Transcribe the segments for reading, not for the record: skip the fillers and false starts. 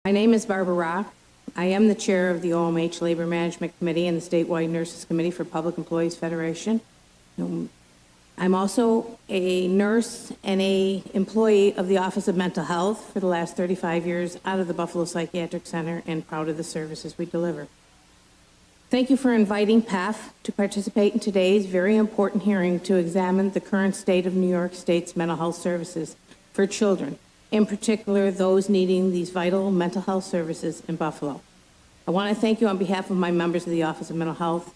My name is Barbara Rock. I am the chair of the OMH Labor Management Committee and the Statewide Nurses Committee for Public Employees Federation. I'm also a nurse and an employee of the Office of Mental Health for the last 35 years out of the Buffalo Psychiatric Center, and proud of the services we deliver. Thank you for inviting PAF to participate in today's very important hearing to examine the current state of New York State's mental health services for children, in particular those needing these vital mental health services in Buffalo. I want to thank you on behalf of my members of the Office of Mental Health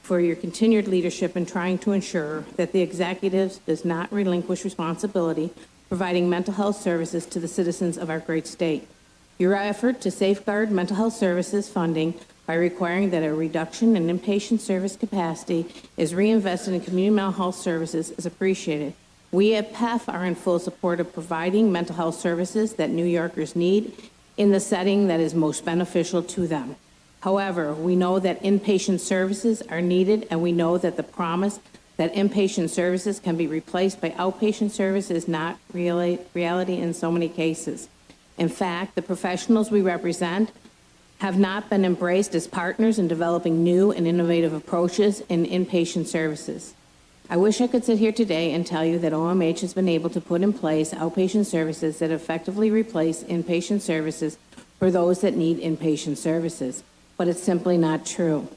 for your continued leadership in trying to ensure that the executives does not relinquish responsibility providing mental health services to the citizens of our great state. Your effort to safeguard mental health services funding by requiring that a reduction in inpatient service capacity is reinvested in community mental health services is appreciated. We at PAF are in full support of providing mental health services that New Yorkers need in the setting that is most beneficial to them. However, we know that inpatient services are needed, and we know that the promise that inpatient services can be replaced by outpatient service is not reality in so many cases. In fact, the professionals we represent have not been embraced as partners in developing new and innovative approaches in inpatient services. I wish I could sit here today and tell you that OMH has been able to put in place outpatient services that effectively replace inpatient services for those that need inpatient services, but it's simply not true.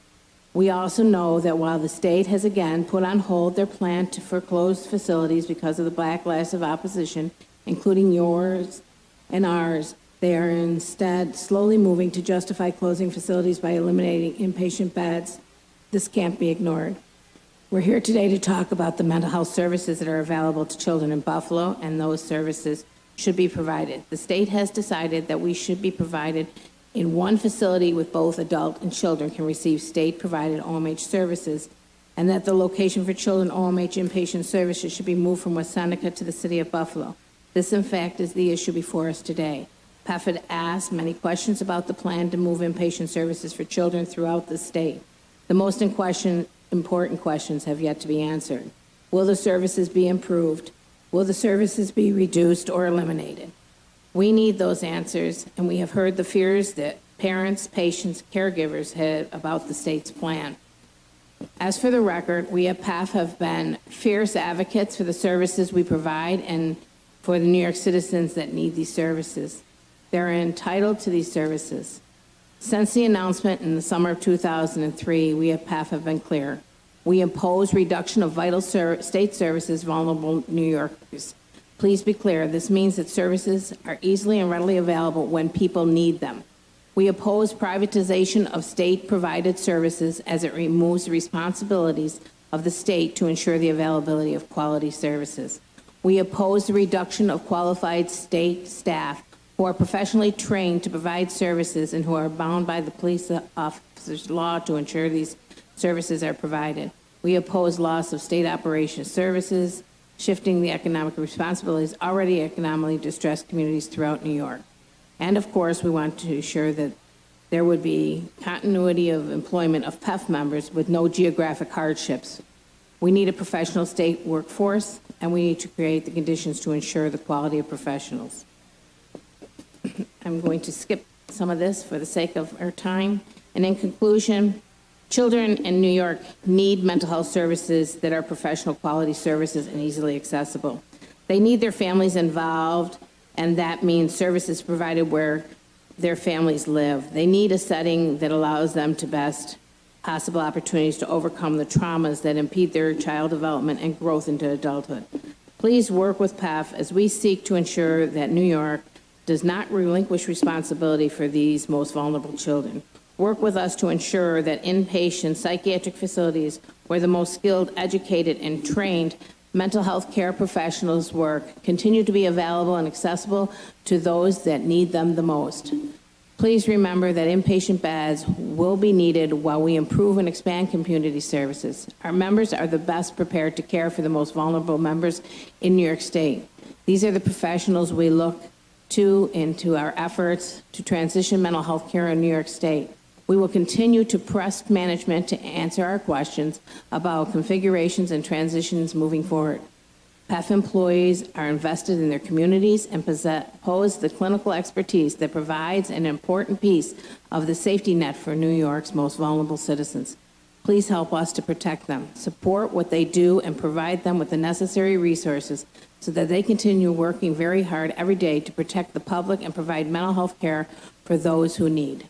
We also know that while the state has again put on hold their plan to foreclose facilities because of the backlash of opposition, including yours and ours, they are instead slowly moving to justify closing facilities by eliminating inpatient beds. This can't be ignored. We're here today to talk about the mental health services that are available to children in Buffalo, and those services should be provided. The state has decided that we should be provided in one facility with both adult and children can receive state-provided OMH services, and that the location for children OMH inpatient services should be moved from West Seneca to the city of Buffalo. This, in fact, is the issue before us today. PAF had asked many questions about the plan to move inpatient services for children throughout the state. The most important questions have yet to be answered. Will the services be improved? Will the services be reduced or eliminated? We need those answers, and we have heard the fears that parents, patients, caregivers have about the state's plan. As for the record, we at PAF have been fierce advocates for the services we provide and for the New York citizens that need these services. They're entitled to these services. Since the announcement in the summer of 2003, we at PAF have been clear. We oppose reduction of vital state services vulnerable New Yorkers. Please be clear, this means that services are easily and readily available when people need them. We oppose privatization of state-provided services as it removes the responsibilities of the state to ensure the availability of quality services. We oppose the reduction of qualified state staff who are professionally trained to provide services and who are bound by the police officer's law to ensure these services are provided. We oppose loss of state operation services, shifting the economic responsibilities already economically distressed communities throughout New York. And of course, we want to ensure that there would be continuity of employment of PEF members with no geographic hardships. We need a professional state workforce, and we need to create the conditions to ensure the quality of professionals. I'm going to skip some of this for the sake of our time. And in conclusion, children in New York need mental health services that are professional quality services and easily accessible. They need their families involved, and that means services provided where their families live. They need a setting that allows them to best possible opportunities to overcome the traumas that impede their child development and growth into adulthood. Please work with PAF as we seek to ensure that New York does not relinquish responsibility for these most vulnerable children. Work with us to ensure that inpatient psychiatric facilities where the most skilled, educated, and trained mental health care professionals work continue to be available and accessible to those that need them the most. Please remember that inpatient beds will be needed while we improve and expand community services. Our members are the best prepared to care for the most vulnerable members in New York State. These are the professionals we look to into our efforts to transition mental health care in New York State. We will continue to press management to answer our questions about configurations and transitions moving forward. PEF employees are invested in their communities and pose the clinical expertise that provides an important piece of the safety net for New York's most vulnerable citizens. Please help us to protect them, support what they do, and provide them with the necessary resources so that they continue working very hard every day to protect the public and provide mental health care for those who need.